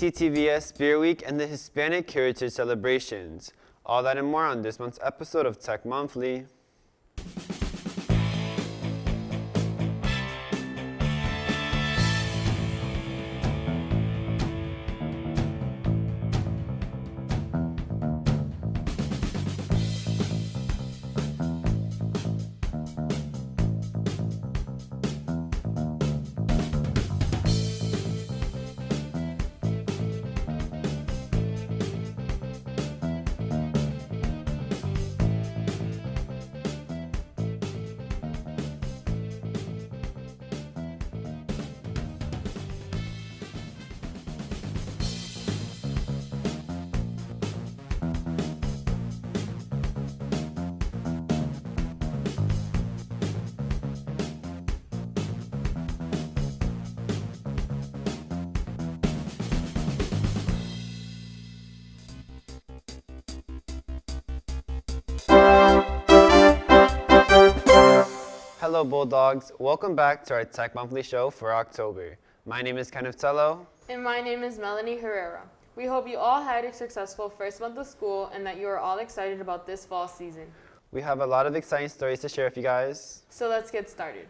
PCTVS Spirit Week and the Hispanic Heritage Celebrations. All that and more on this month's episode of Tech Monthly. Hello Bulldogs, welcome back to our Tech Monthly show for October. My name is Kenneth Tello. And my name is Melanie Herrera. We hope you all had a successful first month of school and that you are all excited about this fall season. We have a lot of exciting stories to share with you guys. So let's get started.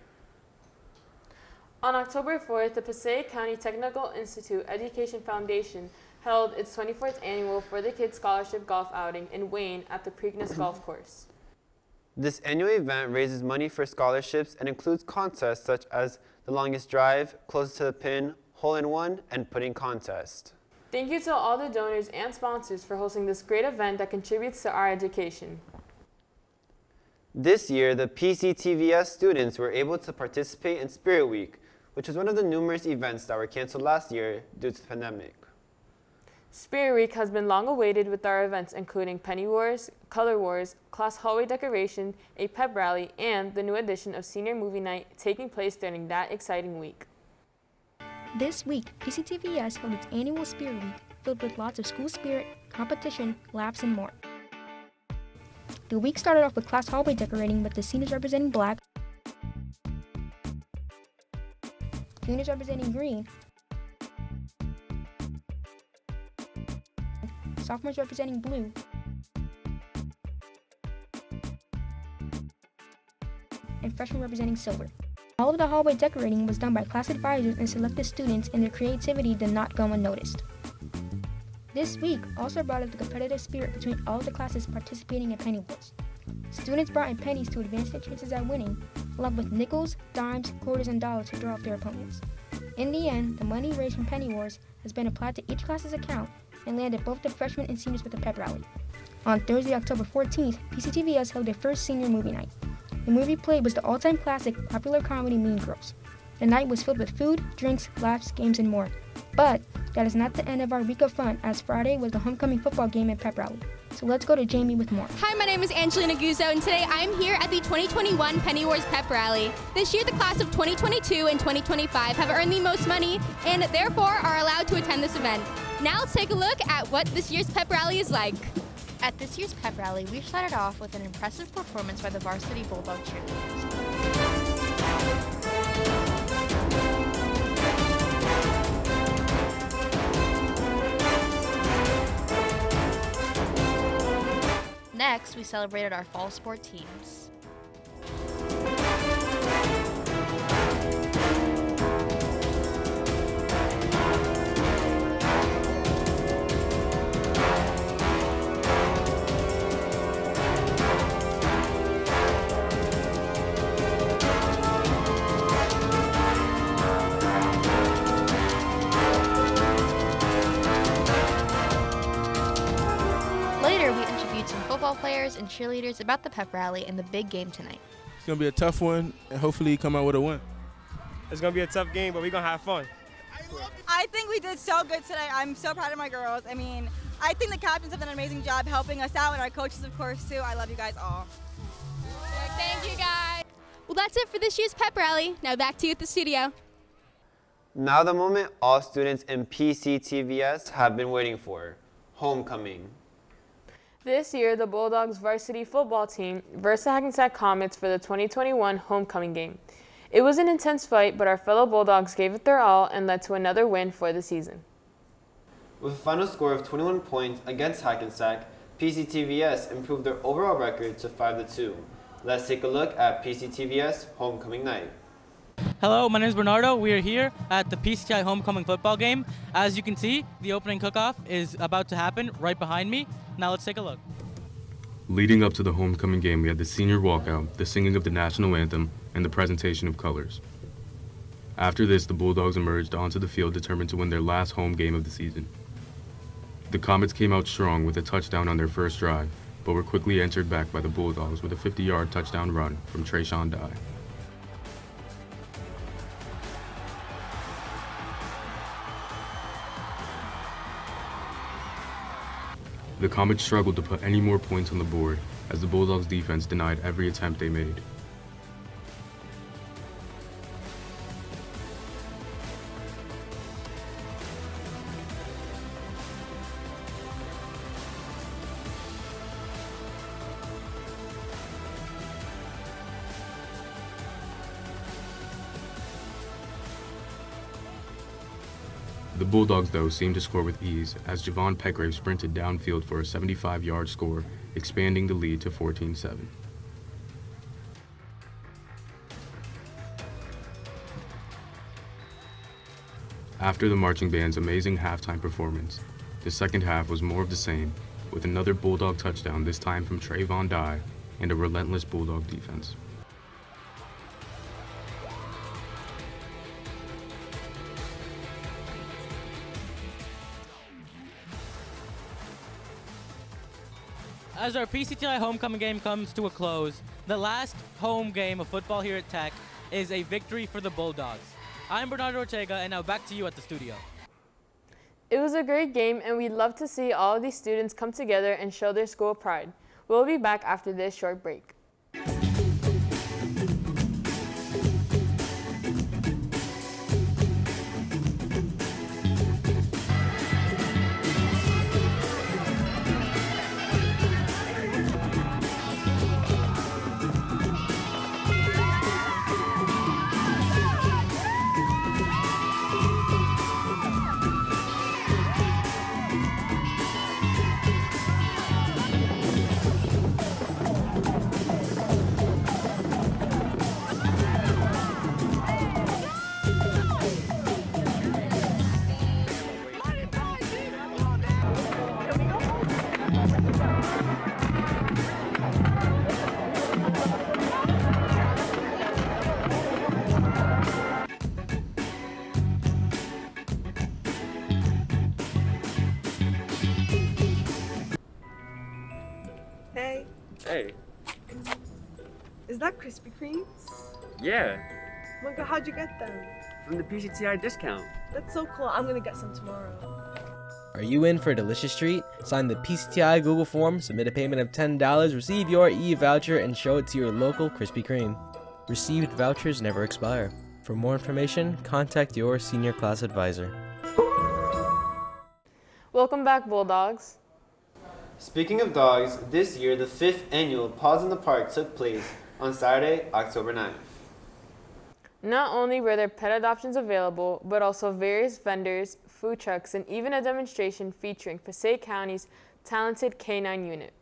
On October 4th, the Passaic County Technical Institute Education Foundation held its 24th annual For the Kids Scholarship Golf Outing in Wayne at the Preakness Golf Course. This annual event raises money for scholarships and includes contests such as the longest drive, closest to the pin, hole-in-one, and putting contest. Thank you to all the donors and sponsors for hosting this great event that contributes to our education. This year, the PCTVS students were able to participate in Spirit Week, which was one of the numerous events that were canceled last year due to the pandemic. Spirit Week has been long awaited with our events including Penny Wars, Color Wars, class hallway decoration, a pep rally, and the new edition of Senior Movie Night taking place during that exciting week. This week, PCTVS held its annual Spirit Week filled with lots of school spirit, competition, laughs, and more. The week started off with class hallway decorating with the seniors representing black, juniors representing green, sophomores representing blue, and freshmen representing silver. All of the hallway decorating was done by class advisors and selected students, and their creativity did not go unnoticed. This week also brought up the competitive spirit between all of the classes participating in Penny Wars. Students brought in pennies to advance their chances at winning, along with nickels, dimes, quarters, and dollars to throw off their opponents. In the end, the money raised from Penny Wars has been applied to each class's account and landed both the freshmen and seniors with a pep rally. On Thursday, October 14th, PCTVS held their first senior movie night. The movie played was the all-time classic popular comedy Mean Girls. The night was filled with food, drinks, laughs, games, and more. But that is not the end of our week of fun, as Friday was the homecoming football game and pep rally. So let's go to Jamie with more. Hi, my name is Angelina Guzzo, and today I'm here at the 2021 Penny Wars Pep Rally. This year, the class of 2022 and 2025 have earned the most money and therefore are allowed to attend this event. Now let's take a look at what this year's pep rally is like. At this year's pep rally, we started off with an impressive performance by the Varsity Bulldog cheerleaders. Next, we celebrated our fall sport teams. Later, we interviewed some football players and cheerleaders about the pep rally and the big game tonight. It's going to be a tough one, and hopefully come out with a win. It's going to be a tough game, but we're going to have fun. I think we did so good today. I'm so proud of my girls. I mean, I think the captains have done an amazing job helping us out, and our coaches, of course, too. I love you guys all. Thank you, guys. Well, that's it for this year's pep rally. Now back to you at the studio. Now the moment all students in PCTVS have been waiting for, homecoming. This year, the Bulldogs varsity football team versed the Hackensack Comets for the 2021 homecoming game. It was an intense fight, but our fellow Bulldogs gave it their all and led to another win for the season. With a final score of 21 points against Hackensack, PCTVS improved their overall record to 5-2. Let's take a look at PCTVS homecoming night. Hello, my name is Bernardo. We are here at the PCTI homecoming football game. As you can see, the opening cook-off is about to happen right behind me. Now let's take a look. Leading up to the homecoming game, we had the senior walkout, the singing of the national anthem, and the presentation of colors. After this, the Bulldogs emerged onto the field determined to win their last home game of the season. The Comets came out strong with a touchdown on their first drive, but were quickly answered back by the Bulldogs with a 50-yard touchdown run from Trayshawn Dye. The Comets struggled to put any more points on the board as the Bulldogs defense denied every attempt they made. The Bulldogs, though, seemed to score with ease as Javon Petgrave sprinted downfield for a 75-yard score, expanding the lead to 14-7. After the marching band's amazing halftime performance, the second half was more of the same, with another Bulldog touchdown, this time from Trayvon Dye, and a relentless Bulldog defense. As our PCTI homecoming game comes to a close, the last home game of football here at Tech is a victory for the Bulldogs. I'm Bernardo Ortega, and now back to you at the studio. It was a great game, and we'd love to see all of these students come together and show their school pride. We'll be back after this short break. Hey. Hey. Is that Krispy Kremes? Yeah. Oh my god, how'd you get them? From the PCTI discount. That's so cool. I'm gonna get some tomorrow. Are you in for a delicious treat? Sign the PCTI Google form, submit a payment of $10, receive your e-voucher, and show it to your local Krispy Kreme. Received vouchers never expire. For more information, contact your senior class advisor. Welcome back, Bulldogs. Speaking of dogs, this year the 5th annual Paws in the Park took place on Saturday, October 9th. Not only were there pet adoptions available, but also various vendors, food trucks, and even a demonstration featuring Passaic County's talented K9 unit.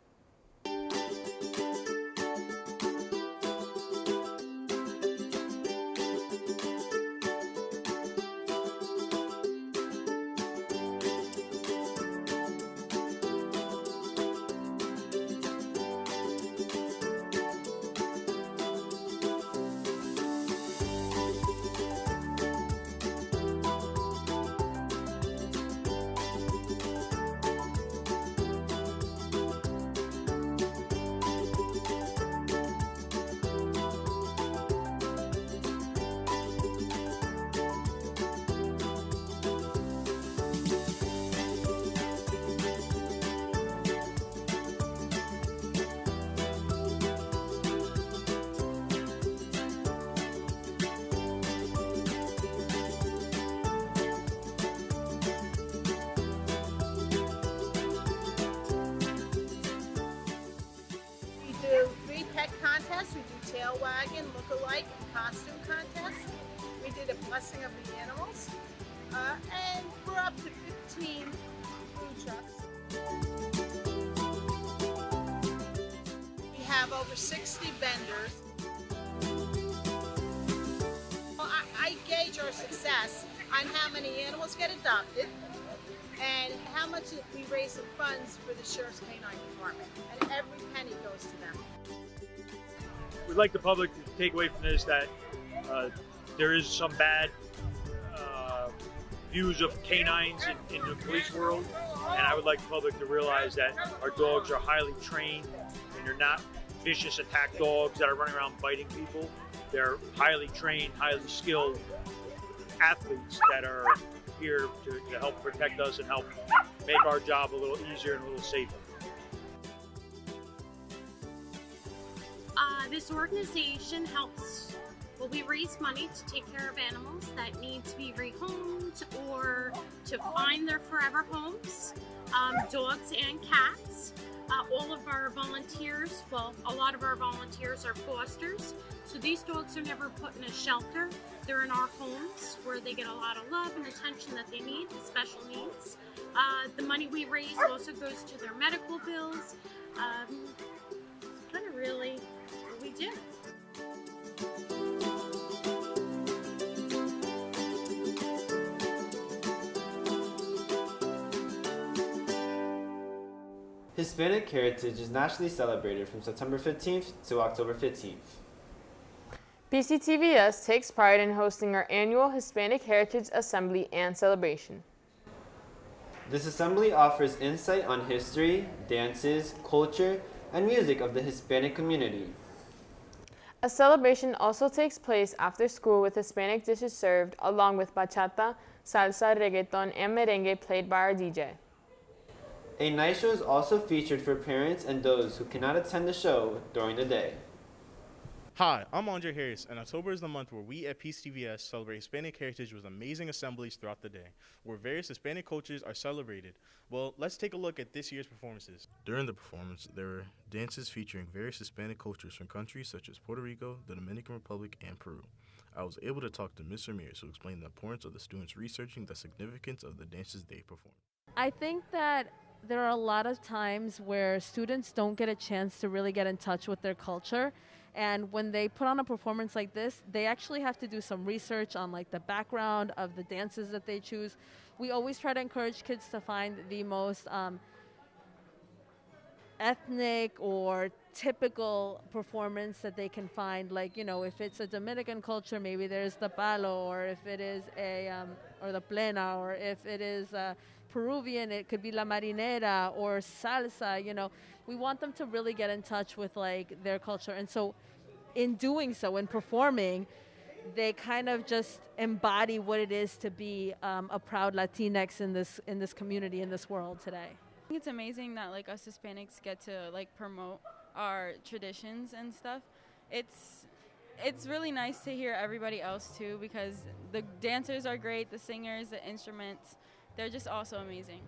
We do tail wagging, look-alike, and costume contests. We did a blessing of the animals, and we're up to 15 food trucks. We have over 60 vendors. Well, I gauge our success on how many animals get adopted and how much we raise in funds for the Sheriff's Canine Department. And every penny goes to them. We'd like the public to take away from this that there is some bad views of canines in the police world, and I would like the public to realize that our dogs are highly trained and they're not vicious attack dogs that are running around biting people. They're highly trained, highly skilled athletes that are here to help protect us and help make our job a little easier and a little safer. This organization helps, well, we raise money to take care of animals that need to be rehomed or to find their forever homes, dogs and cats. All of our volunteers, well, a lot of our volunteers are fosters, so these dogs are never put in a shelter. They're in our homes where they get a lot of love and attention that they need, special needs. The money we raise also goes to their medical bills. Kind of really what we do. Hispanic Heritage is nationally celebrated from September 15th to October 15th. PCTVS takes pride in hosting our annual Hispanic Heritage Assembly and Celebration. This assembly offers insight on history, dances, culture, and music of the Hispanic community. A celebration also takes place after school with Hispanic dishes served, along with bachata, salsa, reggaeton, and merengue played by our DJ. A night show is also featured for parents and those who cannot attend the show during the day. Hi, I'm Andre Harris, and October is the month where we at PCTVS celebrate Hispanic heritage with amazing assemblies throughout the day, where various Hispanic cultures are celebrated. Well, let's take a look at this year's performances. During the performance, there were dances featuring various Hispanic cultures from countries such as Puerto Rico, the Dominican Republic, and Peru. I was able to talk to Ms. Ramirez, who explained the importance of the students researching the significance of the dances they perform. I think that there are a lot of times where students don't get a chance to really get in touch with their culture. And when they put on a performance like this, they actually have to do some research on like the background of the dances that they choose. We always try to encourage kids to find the most ethnic or typical performance that they can find. Like, you know, if it's a Dominican culture, maybe there's the palo, or if it is or the plena, or if it is Peruvian, it could be la marinera or salsa. You know, we want them to really get in touch with like their culture. And so in doing so, in performing, they kind of just embody what it is to be a proud Latinx in this community, in this world today. I think it's amazing that like us Hispanics get to like promote our traditions and stuff. It's really nice to hear everybody else too, because the dancers are great, the singers, the instruments, they're just also amazing.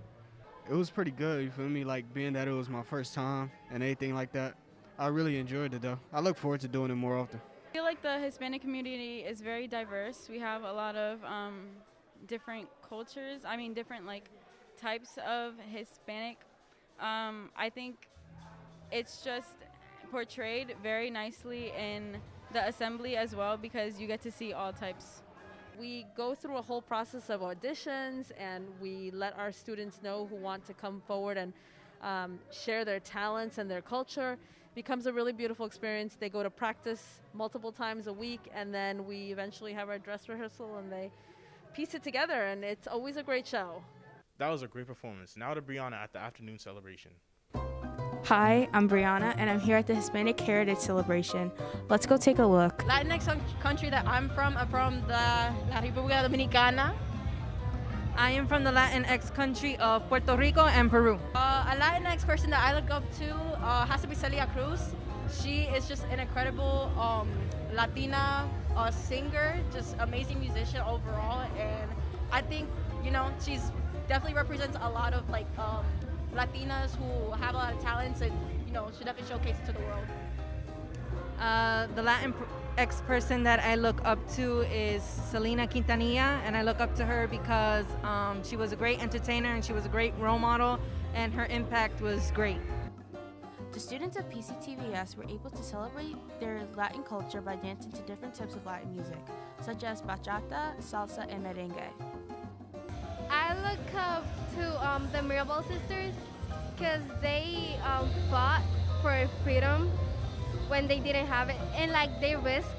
It was pretty good, you feel me? Like, being that it was my first time and everything like that, I really enjoyed it though. I look forward to doing it more often. I feel like the Hispanic community is very diverse. We have a lot of different cultures, different like types of Hispanic. I think it's just portrayed very nicely in the assembly as well, because you get to see all types. We go through a whole process of auditions, and we let our students know who want to come forward and share their talents and their culture. It becomes a really beautiful experience. They go to practice multiple times a week, and then we eventually have our dress rehearsal, and they piece it together, and it's always a great show. That was a great performance. Now to Brianna at the afternoon celebration. Hi, I'm Brianna, and I'm here at the Hispanic Heritage Celebration. Let's go take a look. Latinx country that I'm from the La República Dominicana. I am from the Latinx country of Puerto Rico and Peru. A Latinx person that I look up to has to be Celia Cruz. She is just an incredible Latina singer, just amazing musician overall, and I think, you know, she's definitely represents a lot of like Latinas who have a lot of talents, and you know, should definitely showcase it to the world. The Latinx person that I look up to is Selena Quintanilla, and I look up to her because she was a great entertainer and she was a great role model, and her impact was great. The students of PCTVS were able to celebrate their Latin culture by dancing to different types of Latin music, such as bachata, salsa, and merengue. I look up to the Mirabal sisters because they fought for freedom when they didn't have it, and like they risked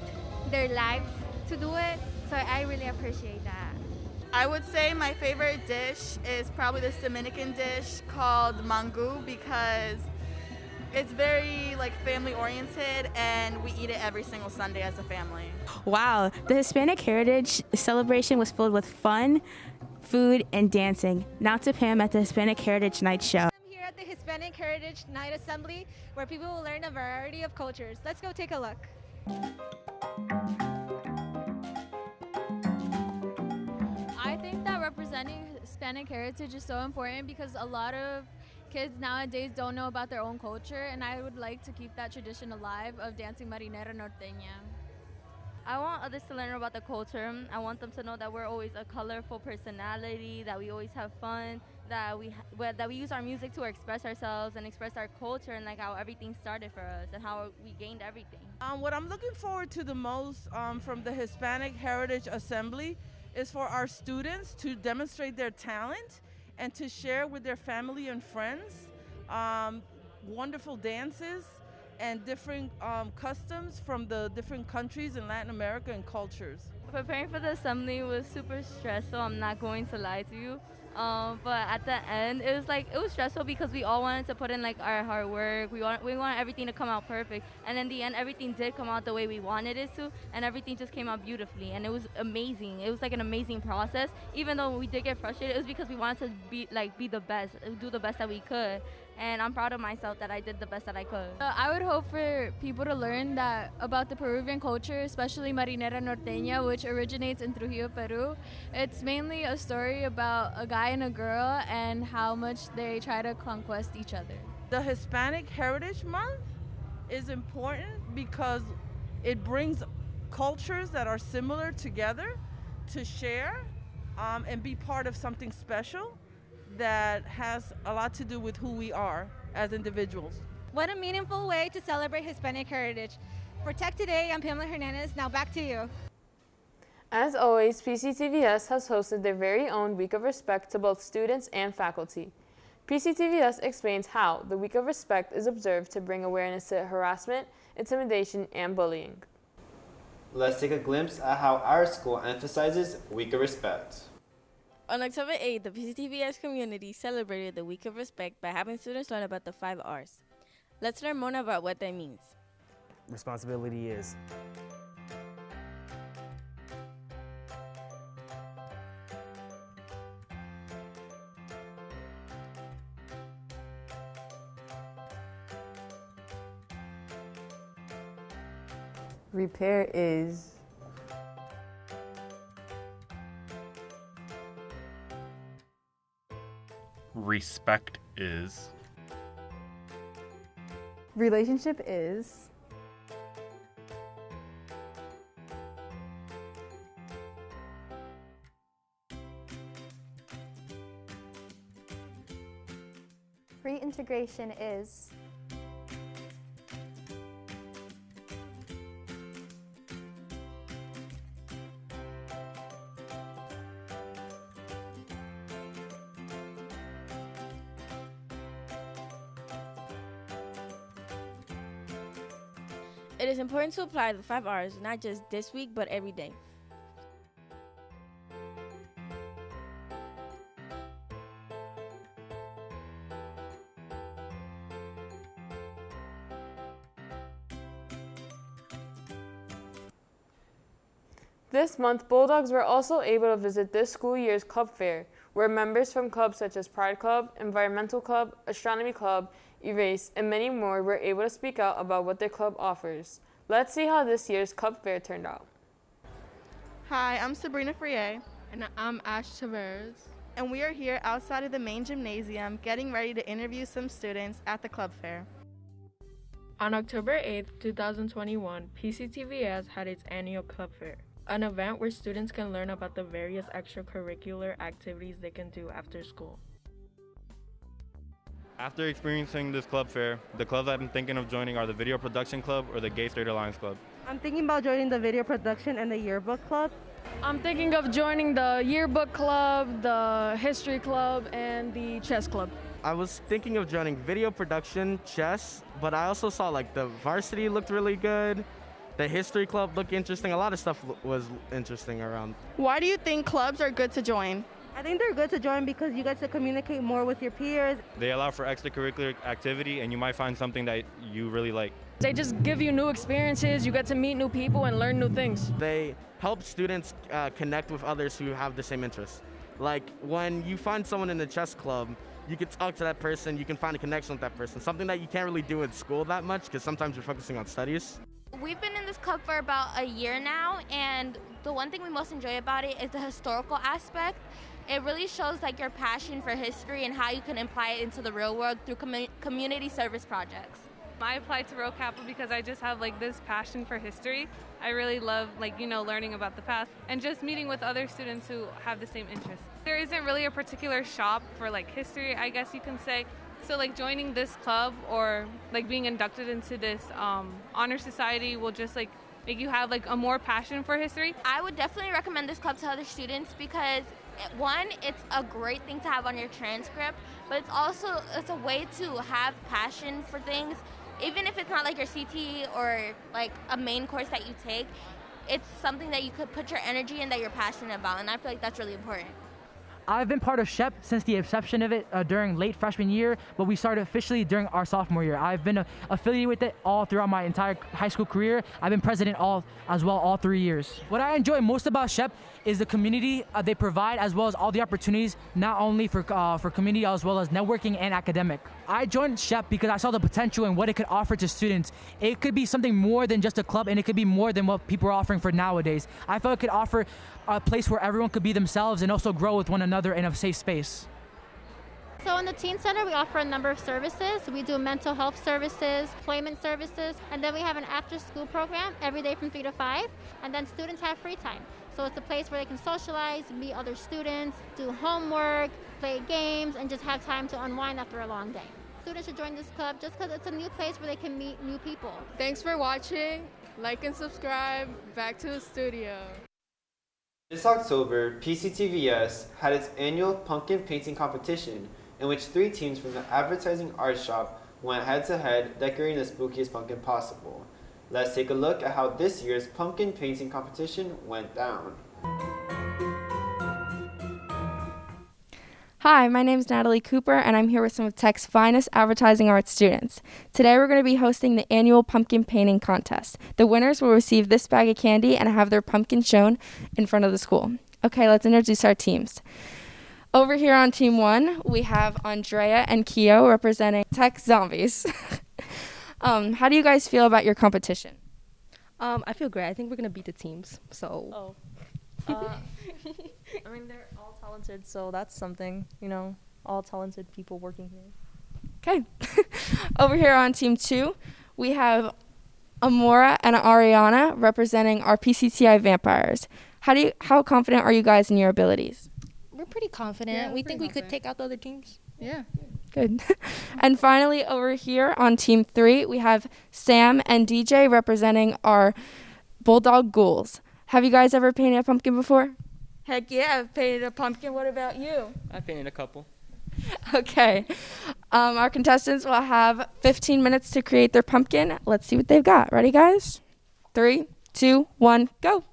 their lives to do it, so I really appreciate that. I would say my favorite dish is probably this Dominican dish called mangu because it's very like family oriented and we eat it every single Sunday as a family. Wow, the Hispanic Heritage Celebration was filled with fun, food, and dancing. Now to Pam at the Hispanic Heritage Night Show. I'm here at the Hispanic Heritage Night Assembly where people will learn a variety of cultures. Let's go take a look. I think that representing Hispanic heritage is so important because a lot of kids nowadays don't know about their own culture, and I would like to keep that tradition alive of dancing marinera norteña. I want others to learn about the culture. I want them to know that we're always a colorful personality, that we always have fun, that we use our music to express ourselves and express our culture, and like how everything started for us and how we gained everything. What I'm looking forward to the most from the Hispanic Heritage Assembly is for our students to demonstrate their talent and to share with their family and friends wonderful dances and different customs from the different countries in Latin America and cultures. Preparing for the assembly was super stressful, I'm not going to lie to you. But at the end, it was stressful because we all wanted to put in like our hard work. We want everything to come out perfect. And in the end, everything did come out the way we wanted it to, and everything just came out beautifully. And it was amazing. It was like an amazing process. Even though we did get frustrated, it was because we wanted to be the best, do the best that we could. And I'm proud of myself that I did the best that I could. I would hope for people to learn that about the Peruvian culture, especially marinera norteña, which originates in Trujillo, Peru. It's mainly a story about a guy and a girl and how much they try to conquest each other. The Hispanic Heritage Month is important because it brings cultures that are similar together to share and be part of something special that has a lot to do with who we are as individuals. What a meaningful way to celebrate Hispanic heritage. For Tech Today, I'm Pamela Hernandez. Now back to you. As always, PCTVS has hosted their very own Week of Respect to both students and faculty. PCTVS explains how the Week of Respect is observed to bring awareness to harassment, intimidation, and bullying. Let's take a glimpse at how our school emphasizes Week of Respect. On October 8th, the PCTVS community celebrated the Week of Respect by having students learn about the 5 R's. Let's learn more about what that means. Responsibility is. Repair is. Respect is. Relationship is. Reintegration is. It is important to apply the 5 R's not just this week, but every day. This month, Bulldogs were also able to visit this school year's club fair, where members from clubs such as Pride Club, Environmental Club, Astronomy Club, Erase, and many more were able to speak out about what their club offers. Let's see how this year's club fair turned out. Hi, I'm Sabrina Frier. And I'm Ash Tavares. And we are here outside of the main gymnasium getting ready to interview some students at the club fair. On October 8th, 2021, PCTVS had its annual club fair, an event where students can learn about the various extracurricular activities they can do after school. After experiencing this club fair, the clubs I've been thinking of joining are the Video Production Club or the Gay Straight Alliance Club. I'm thinking about joining the Video Production and the Yearbook Club. I'm thinking of joining the yearbook club, the history club, and the chess club. I was thinking of joining video production, chess, but I also saw like the varsity looked really good. The history club looked interesting. A lot of stuff was interesting around. Why do you think clubs are good to join? I think they're good to join because you get to communicate more with your peers. They allow for extracurricular activity and you might find something that you really like. They just give you new experiences, you get to meet new people and learn new things. They help students connect with others who have the same interests. Like when you find someone in the chess club, you can talk to that person, you can find a connection with that person, something that you can't really do in school that much because sometimes you're focusing on studies. We've been in this club for about a year now, and the one thing we most enjoy about it is the historical aspect. It really shows like your passion for history and how you can apply it into the real world through community service projects. I applied to Rho Kappa because I just have like this passion for history. I really love learning about the past and just meeting with other students who have the same interests. There isn't really a particular shop for like history, I guess you can say. So like joining this club or like being inducted into this honor society will just like make you have like a more passion for history. I would definitely recommend this club to other students because one, it's a great thing to have on your transcript, but it's a way to have passion for things. Even if it's not like your CT or like a main course that you take, it's something that you could put your energy in that you're passionate about, and I feel like that's really important. I've been part of SHEP since the inception of it during late freshman year, but we started officially during our sophomore year. I've been affiliated with it all throughout my entire high school career. I've been president all 3 years. What I enjoy most about SHEP is the community they provide, as well as all the opportunities, not only for community as well as networking and academic. I joined SHEP because I saw the potential and what it could offer to students. It could be something more than just a club, and it could be more than what people are offering for nowadays. I felt it could offer a place where everyone could be themselves and also grow with one another in a safe space. So in the Teen Center, we offer a number of services. We do mental health services, employment services, and then we have an after-school program every day from 3 to 5, and then students have free time. So it's a place where they can socialize, meet other students, do homework, play games, and just have time to unwind after a long day. Students should join this club just because it's a new place where they can meet new people. Thanks for watching. Like and subscribe. Back to the studio. This October, PCTVS had its annual pumpkin painting competition, in which 3 teams from the Advertising Art Shop went head-to-head, decorating the spookiest pumpkin possible. Let's take a look at how this year's pumpkin painting competition went down. Hi, my name is Natalie Cooper, and I'm here with some of Tech's finest advertising art students. Today we're going to be hosting the annual pumpkin painting contest. The winners will receive this bag of candy and have their pumpkin shown in front of the school. Okay, let's introduce our teams. Over here on Team 1, we have Andrea and Keo representing Tech Zombies. How do you guys feel about your competition? I feel great. I think we're going to beat the teams, so... I mean, they're all talented, so that's something, all talented people working here. Okay. Over here on Team 2, we have Amora and Ariana representing our PCTI Vampires. How confident are you guys in your abilities? We're pretty confident. Yeah, we think we could take out the other teams. Yeah. Good. And finally, over here on Team 3, we have Sam and DJ representing our Bulldog Ghouls. Have you guys ever painted a pumpkin before? Heck yeah, I've painted a pumpkin. What about you? I painted a couple. Okay. Our contestants will have 15 minutes to create their pumpkin. Let's see what they've got. Ready, guys? 3, 2, 1, go.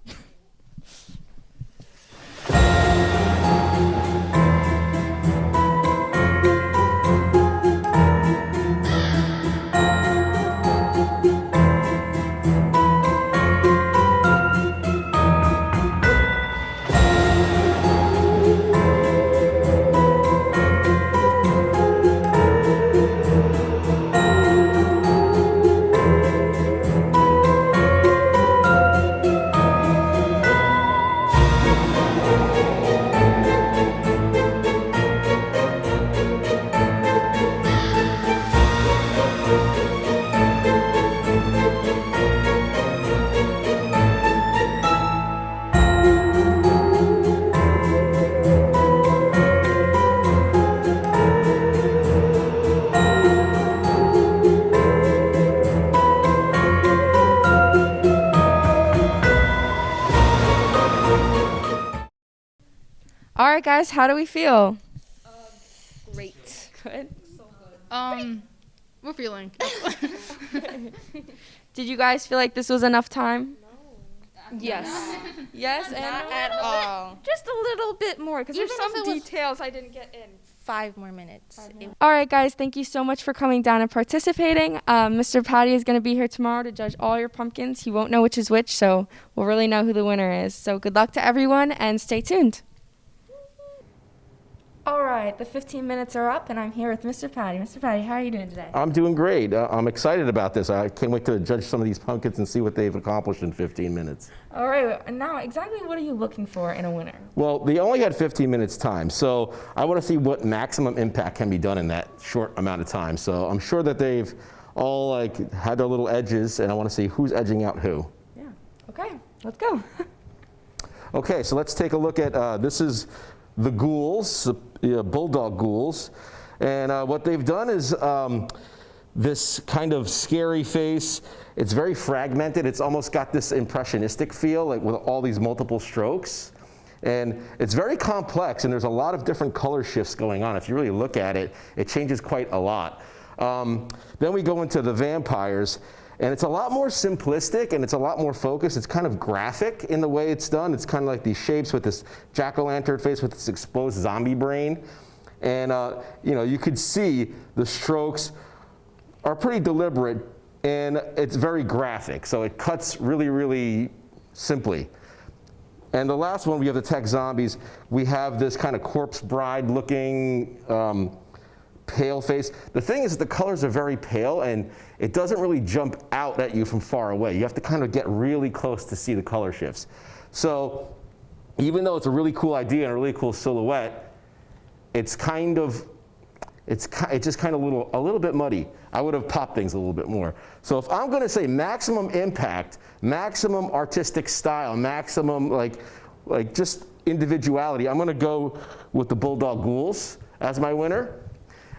right, guys, how do we feel? Great. Good. We're feeling. Did you guys feel like this was enough time? Yes. Yes, and Not at all. Just a little bit more, because there's Even if some it was details I didn't get in. 5 more minutes. All right, guys, thank you so much for coming down and participating. Mr. Patty is going to be here tomorrow to judge all your pumpkins. He won't know which is which, so we'll really know who the winner is. So good luck to everyone, and stay tuned. All right, the 15 minutes are up, and I'm here with Mr. Patty. Mr. Patty, how are you doing today? I'm doing great. I'm excited about this. I can't wait to judge some of these pumpkins and see what they've accomplished in 15 minutes. All right, and now exactly what are you looking for in a winner? Well, they only had 15 minutes time, so I want to see what maximum impact can be done in that short amount of time. So I'm sure that they've all had their little edges, and I want to see who's edging out who. Yeah, okay, let's go. Okay, so let's take a look at, this is the ghouls, bulldog ghouls. And what they've done is this kind of scary face. It's very fragmented. It's almost got this impressionistic feel, like with all these multiple strokes. And it's very complex, and there's a lot of different color shifts going on. If you really look at it, it changes quite a lot. Then we go into the vampires. And it's a lot more simplistic, and it's a lot more focused. It's kind of graphic in the way it's done. It's kind of like these shapes with this jack-o'-lantern face with this exposed zombie brain. And you could see the strokes are pretty deliberate, and it's very graphic. So it cuts really, really simply. And the last one, we have the tech zombies. We have this kind of corpse bride looking pale face. The thing is that the colors are very pale, and it doesn't really jump out at you from far away. You have to kind of get really close to see the color shifts. So even though it's a really cool idea and a really cool silhouette, it's just kind of a little bit muddy. I would have popped things a little bit more. So if I'm going to say maximum impact, maximum artistic style, maximum like just individuality, I'm going to go with the Bulldog Ghouls as my winner.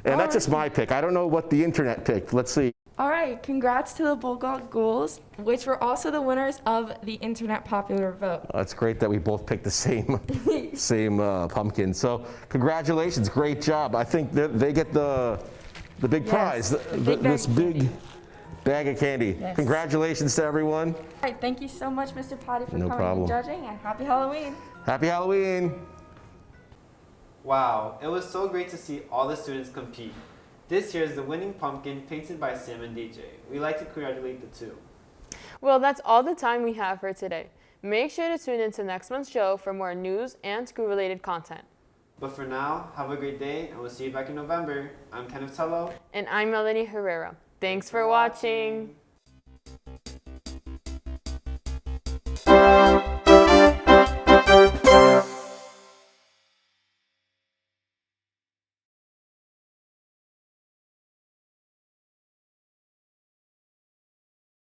And that's just my pick. I don't know what the internet picked. Let's see. All right, congrats to the Bulldog Ghouls, which were also the winners of the internet popular vote. It's great that we both picked the same pumpkin. So congratulations, great job. I think that they get the big prize, this big bag of candy. Yes. Congratulations to everyone. All right, thank you so much, Mr. Patty, for coming problem. and judging, and happy Halloween. Happy Halloween. Wow, it was so great to see all the students compete. This year is the winning pumpkin painted by Sam and DJ. We'd like to congratulate the two. Well, that's all the time we have for today. Make sure to tune into next month's show for more news and school-related content. But for now, have a great day, and we'll see you back in November. I'm Kenneth Tello. And I'm Melanie Herrera. Thanks for watching.